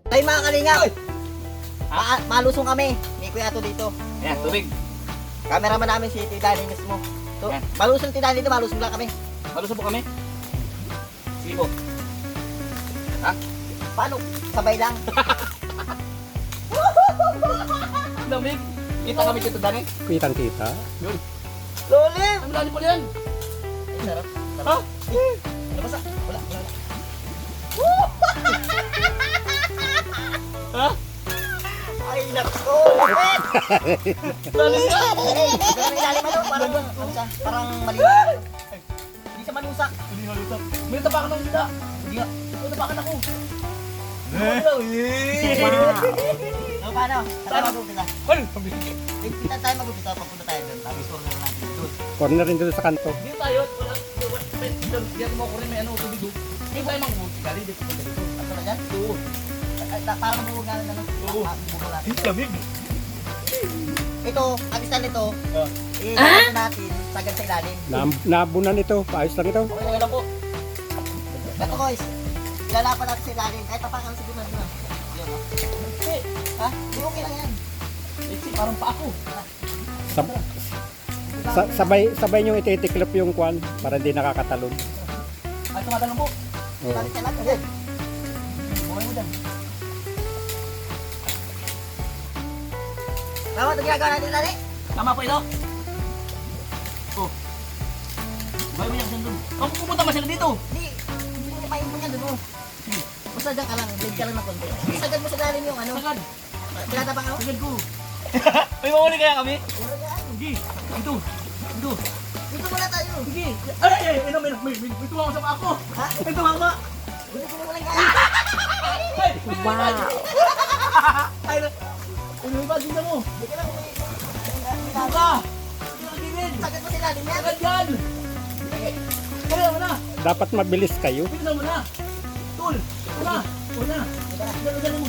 Tayo mga kalingap. Ay! Malusong kami. May kuya to dito. Ayan, tubig. Cameraman namin si Tidani mismo. So, Yan. malusong Tidani dito, malusong lang kami. Malusog po kami. Sige po. Ha? Paano? Sabay lang. Lamig. Kita kami dito, Dani. Kitang kita. Yun. Lolim! Ang lalim po yan. Ay, sarap. Ha? Ano ba sa? Wala. Ha? Ay, nako! Lalim yan. Parang ilalim ano? Parang, ano siya? Parang maliit. Hindi siya malusak. Hindi halutak. May tapakan ng gila. Hindi nga. May tapakan ako. So, paano? Saan mag-upita? Hal! Kita tayo mag-upita. Papunta tayo doon. Tapos corner natin doon. Corner rin dito sa kanto. Hindi tayo. Wala. Hindi ako makukurin. May ano, tubig doon. Hindi tayo mag-ubuti. Kali, dito ko dito. Ano na dyan? Oo. Parang buhog nga ano? Oo. Buhog natin. Lamig. Ito, agisan nito. Ah. Ano natin? Sagad sa ilalim. Nabunan ito. Paayos lang ito. Okay lang po. Ito guys. Ilalapan natin sa ilalim. Kahit tapakan sa dunan na. Yun, oh. Ha? Hindi okay lang yan. Parang pa ako. Sabay nyo ititiklop yung kwan para hindi nakakatalon. Ay, tumatanong po. Oo. Balik ka lang. Ayan. Buhay mo dyan. Tama ito ginagawa natin lali. Tama po ito. Oh. Buhay mo yan dyan doon. Oh, pupunta ba sila dito? Hindi mo maimpon yan doon. Sige. Basta dyan ka lang. Blade ka lang ng konti. Sagad mo sa ilalim yung ano. Sagad. Pinatapang ako. Sagad ko. May mahuli kaya kami? Puro yan. Sige. Dito. Dito. Dito muna tayo. Sige. Ay, may tumama sa ako. Ha? May tumama. Dito mo muna yan. Ay, wow. Ay, may bagay na mo. Hindi ka lang Buka. Sige. sagad mo sa ilalim yan. Sagad yan. Kaya mo na. Dapat mabilis kayo. Tignan mo na. Tul. Una. Una. Dala mo.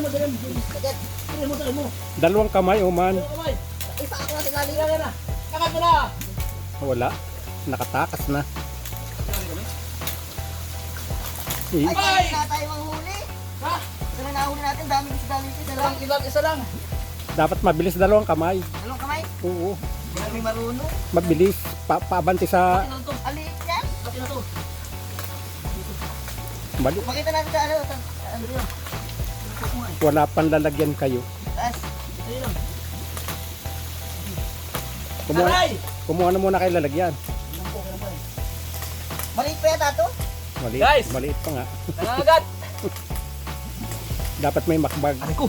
Dala mo. Sagad. Dala mo. Dalawang kamay, Oman. Kamay. Isa ako na sa ilalim. Dala na. Kakat mo na. Wala. Nakatakas na. Ay, Ay! na tayo manghuli. Ha? Ito na nahuli natin. Dami sa dami. Isa lang. Dapat mabilis dalawang kamay. Dalawang kamay. Oo. Hindi marunong. Mabilis. Pabanti sa... Ano to? Aliit yan. Pati na to. Mali. Makita natin sa ano. Ano yun? Wala pang lalagyan kayo. Taas. Ayun lang. Kumuha, Aray! kumuha na muna kayo lalagyan. Maliit pa yata ito. Maliit, Guys! maliit pa nga. Nangangagat! Dapat may makbag. Aray ko!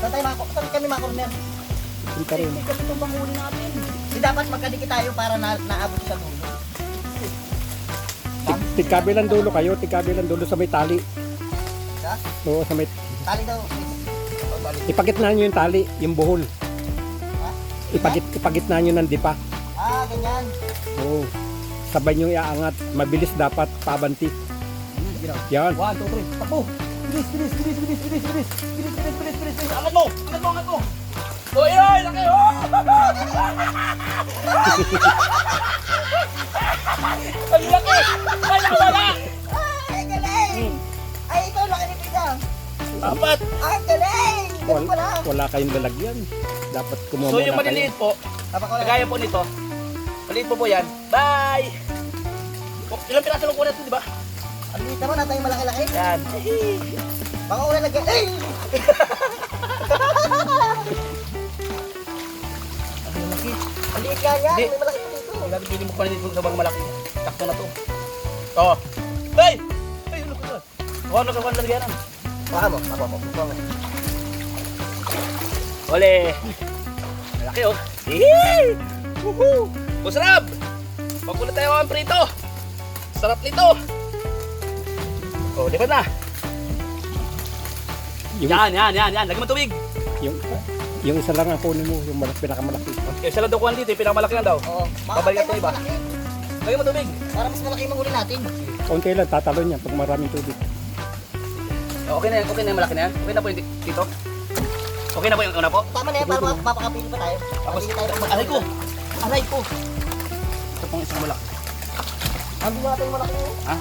Saan kami makorner? Punta rin. Hindi kasi itong panghuli natin. Di dapat magkadikit tayo para naabot sa dulo. Tigkabilang dulo kayo. Tigkabilang dulo sa may tali. Ha? Oo, sa may... Tali daw. Ipagitna nyo yung tali, yung buhol. Ha? Ipagitna nyo ng dipa. Ah, ganyan. Oo. Sabay nyo iaangat. Mabilis dapat pabanti. Yan. 1, 2, 3. Takbo! Bilis! Angat mo! Angat mo! Oh, ay! Laki! Oh! Ang laki! Ay, nakawala! Ay, galing! Ay, ikaw laki ni Pita. Apat! Ay, galing! Ganun pala. Wala kayong lalagyan. Dapat kumuha So, yung muna kayo. maliliit po, Tapos ko lang. kagaya po nito, maliit po yan. Bye! Oh, ilang piraso lang po natin, di ba? Ang liit naman, natin yung malaki-laki. Yan. Baka una lagyan. Ay! Ang laki. Ang liit yan yan. Hindi. May malaki pa dito. Lagi pili mo pa rin dito sa bang malaki. Sakto na to. Oh. Hey! Hey, ano ka ba? Huwag na kawan lalagyan. Baka mo. Baka mo. Ole! Malaki oh. Hihi! Woohoo! Masarap! Pagkulat tayo ang prito. Sarap nito. Oh, di ba na? Yan. Lagyan mo tubig. Yung isa lang ang kunin mo, yung pinakamalaki. Isa lang daw kuhan dito, pinakamalaki lang daw. Oo. Babalik tayo ito, iba. mas malaki. Lagyan mo tubig. Para mas malaki yung mahuli natin. Kaunti lang, tatalon yan pag maraming tubig. Okay na yung malaki na yan. Okay na po yung dito. Okay na po yung una po. Tama na yan, para mapakapili pa tayo. Tapos, Hindi tayo aray ko! Aray ko! Ito pong isang malaki. Ang natin malaki. Ha?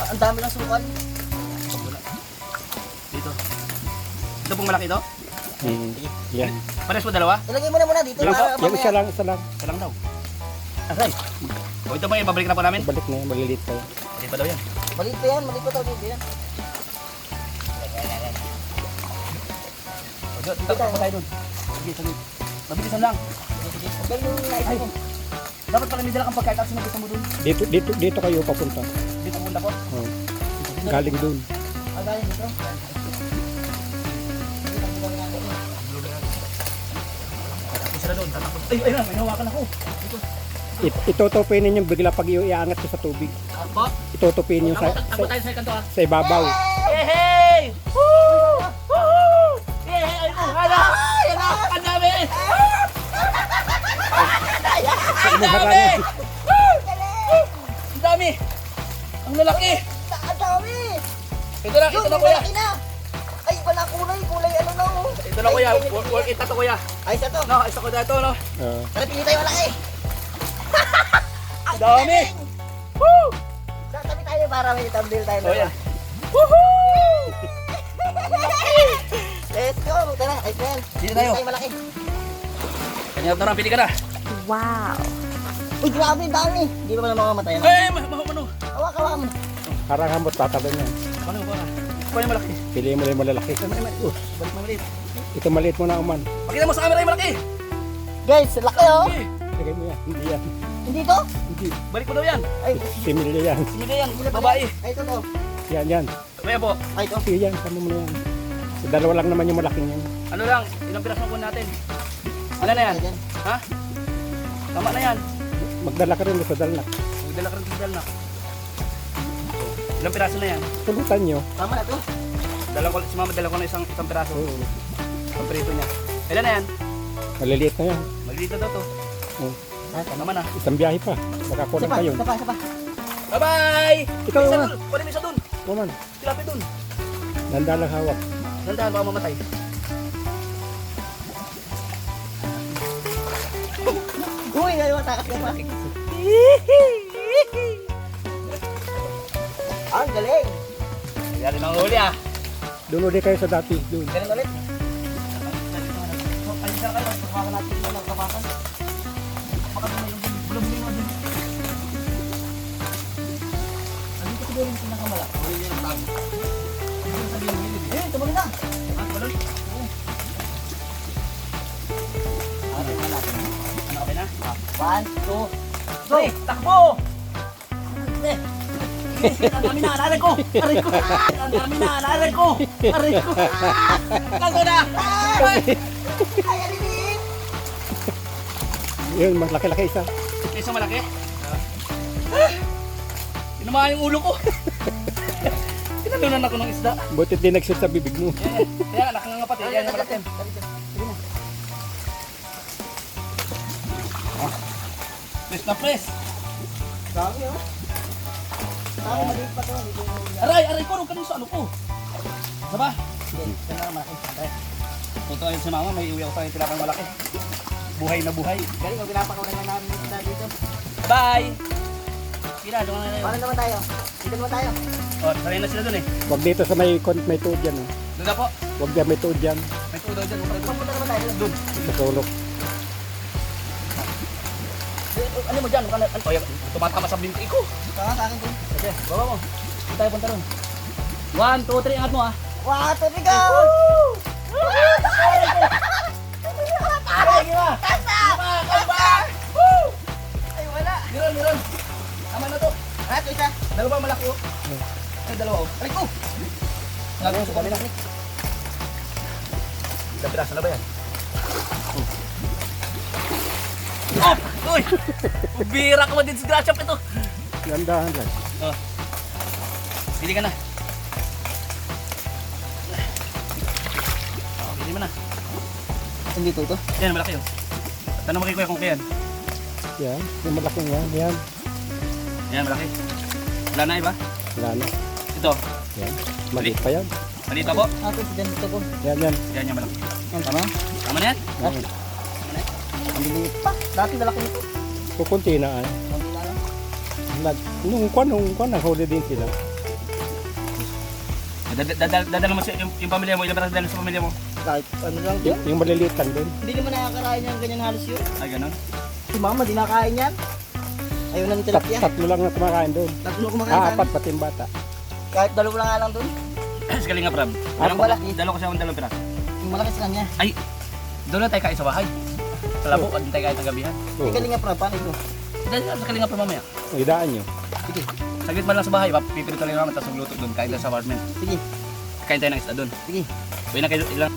Ang dami ng sukan. Dito. Ito pong malaki ito? Yan. Pares mo dalawa? Ilagay mo na muna dito. Yan po. para Yung isa mamaya. lang, isa lang. Ito lang daw. Asay. O ito ba yung babalik na po namin? Balik na yan, maliliit pa yan. Hindi pa daw yan. Maliit pa yan. Maliit pa tao dito yan. O dito pa tayo dun. Sige, sabi. Mabilisan lang. Ang galing yung naisip mo. Dapat pala may dala kang pagkain tapos sinabit mo dun. Dito kayo papunta. Dito punta ko. Oh. Galing dun. Ah, galing dito. Tatakbo sila doon. Tatakbo. Ay, ayun, may hawakan ako. Dito. Itutupin ninyo bigla pag iaangat ko sa tubig. Ako? Itutupin yung Takbo tayo sa kanto ah. sa ibabaw. Yehey! Woo! Woohoo! Yehey! Ay mo! Hala! Hala! Ang dami! Ang dami! Woo! Ang dami! Ang lalaki! Ang dami! Ito na, Yun, ito na yung kuya. malaki na. Ay, wala kulay. Kulay ano na oh. Ito na kuya. Ay, Work it na to kuya. Ay, isa to. No, isa ko na ito no. Oh. Tara, pili tayo malaki. Ang dami! Woo! Sasabi tayo para may thumbnail tayo. So yan. Woohoo! Let's go. Tara, ay, friend. Dito tayo. Tayo malaki. Kanya na pili ka na. Uy, grabe, dami. Hindi ba naman mamamatay yan? Eh, mahumano. Hawak mo. Harang hamot tatalon yan. Ano ba? Kuha yung malaki. Piliin mo na yung malalaki. Balik mo maliit. Ito maliit mo na uman. Pakita mo sa camera yung malaki. Guys, laki oh. Okay. Lagay mo yan. Hindi yan. Hindi to? Hindi. Balik mo daw yan. Ay, Similya yan. Sino yan? Babae. ay, ito to. Yan, yan. Kaya po, Ay, ito. Sige yan. Tama mo na yan. So, dalawa lang naman yung malaking yan. ano lang, ilang piras mo natin? Ano na yan? Ayan. Ha? Tama na yan. Magdala ka rin sa dalnak. Magdala ka rin sa dal na. Ilang piraso na yan? Pulutan nyo. Tama na to. Si mama dala ko na isang piraso. Oo. Ang prito niya. Ilan na yan? Maliliit na yan. Maliliit na daw to. Oh. Tama na. Isang biyahe pa. Makakulang pa yun. Isa pa. Bye-bye! Ikaw Isa nga. dun. Pwede mo isa dun. Uman. Tilapit dun. Nandalang hawak. Nandahan baka mamatay. Uy, ay, matakas ka pa. Ang galing. Kaya rin ang huli ah. Doon ulit kayo sa dati. Doon. Ganun ulit. Ay, isa kayo. Pagkakan natin ito. Nagkapakan. Baka na yung bulang-buling mo din. Ano ito siguro yung pinakamalaki? Huli niya ng tago. Ano yung sabihin mo yun? Eh, tumalun na. Ha? Tumalun? Oo. Ano na natin? Ano okay na? 1, 2, Pre, takbo! Ang dami na, alala ko! Aray ko! Ang dami na, alala ko! Aray ko! Takbo na! ay, alilin. Yun, mas laki-laki isa. Isa malaki? Tinamaan yung ulo ko! Tinalunan ako ng isda. Butit din nag-shoot sa bibig mo. Kaya nakangangapat eh, yan yung malaki. Press na press! Dami oh. Dami, maliit pa to. Aray ko! Huwag ka dun sa ano ko! Saba? Sige, na malaki. Okay. Totoo yun si mama, may iuwi ako sa tilapang malaki. Buhay na buhay. Galing, ang pinapakawalan na namin dito. Bye! Kira, doon na Paano naman tayo? Dito naman tayo. Oh, sanay na sila dun eh. Huwag dito sa may tuod yan. Oh. Doon na po. Huwag dyan, may tuod yan. May tudaw dyan. Papunta naman tayo. Doon. Sa sulok. Ano mo dyan? Oh, yan. Tumatama sa binti ko. Tama sa akin din. Sige, baba mo. Doon tayo punta ron. 1, 2, 3, angat mo ah. 1, 2, 3, go! Aray, gima! Gima! Kalba! Woo! Ay, wala. Meron. Tama na to. Ah, ito isa. Dalawa malaki oh. Ay, dalawa oh. Aray ko! Lagyan sa kanila. Ilang piraso na ba yan? Oh! Uy! Bira ka mo din sa scratch up ito. Gandahan lang. Oh. Pili ka na. Oh, pili mo na. Hindi ko ito. Yan, malaki yun. Tanong mo kay Kuya kung kaya yan. Yan. Yung malaking yan. Yan. Yan, malaki. Wala na iba? Wala na. Ito. Yan. Maliit pa yan. Maliit pa po. Ito, ganito ko. Yan, yan. Yan, yan malaki. Yan, tama? Tama na yan? Yan. Ang liliit pa. Dati malaki nito. Kukunti na ay. Konti na lang. Nung kwan, nahuli din sila. Dadala mo yung pamilya mo, ilang piraso dadala sa pamilya mo? Kahit ano lang to. Yung maliliit lang din. Hindi naman nakakarain yan ganyan halos yun. Ay, ganun. Si mama, di nakakain yan. Ayaw na ng tilapia. Tatlo lang na kumakain doon. Tatlo kumakain sa Apat pati yung bata. Kahit dalawa lang nga lang doon. Sa Kalinga Prab. malaki. Dalawa ko siya ang dalawang piraso. Yung malaki sa kanya. Ay, doon na tayo kain sa bahay. Sa labo, at tayo kain ng gabihan. Yung galing nga pra, paano ito? Dahil sa Kalinga Prab mamaya. Ang idaan nyo. Sige, saglit man lang sa bahay, pipirito lang naman, tapos magluto doon, kain tayo sa apartment. Sige, Kain tayo ng isda doon. sige. Uwi na kayo ilang,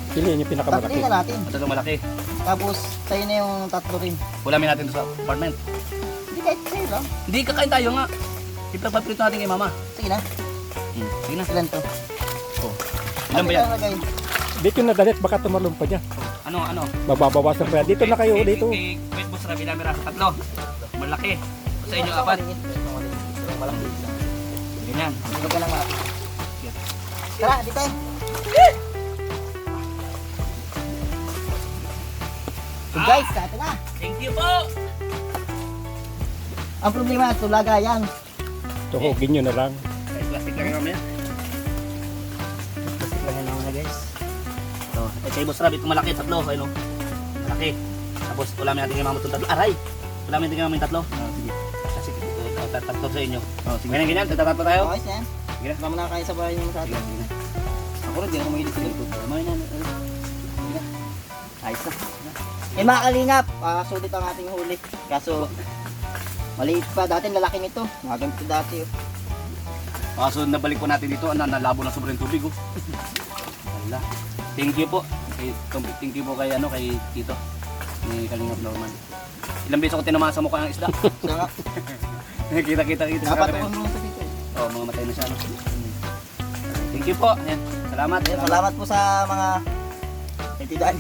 Piliin yung Tatlo pinakamalaki. na natin. at itong malaki. Tapos, sa'yo na yung tatlo rin. Ulamin natin doon sa apartment. Hindi kahit sa'yo lang. Hindi, kakain tayo nga. Ipagpapirito natin kay mama. Sige na. Sige na. Ilan to? Oh. Ilan ba yan? Lagay? Dito na dalit, baka tumalong pa niya. Ano? Mababawasan pa yan. Dito na kayo, dito. Wait, boss, rabi namin rasa tatlo. Malaki. Sa inyo, apat. Malaki. Ganyan. Ito ka lang malaki. Tara, di tayo. So guys, ito na. Thank you po. Ang problema, ito lagayan. Tuhugin nyo na lang. Ay, plastic lang namin yan. Plastic lang yan naman na guys. Ito, kay boss rabi, itong malaki, tatlo. Ayun, oh. Malaki. Tapos, ulamin natin kay mama itong tatlo. Aray! Ulamin natin kay mama yung tatlo. Sige. Kasi, tatlo sa inyo. Sige. Ganyan, tatatlo tayo. Okay, yan. Sige na. Wala mo nakakain sa bahay niyo sa Sige atin. na, sige na. Ako rin, di ako mahilig sa ganito. Tama yun, Ayos na. Eh mga kalingap, sulit ang ating huli. Kaso, maliit pa. Dati lalaki nito. Naganto dati. Oh. So, nabalik po natin dito. Nalabo na sobrang tubig, oh. Wala. Thank you po. Thank you po kay, kay Tito. Ni Kalingap Norman. Ilang beses ako tinamaan sa mukha ng isda. So, Kita. dapat ako naman sa dito. Oo, mga matay na siya. No? Thank you po. Ayan. Salamat. Salamat po sa mga kaibigan.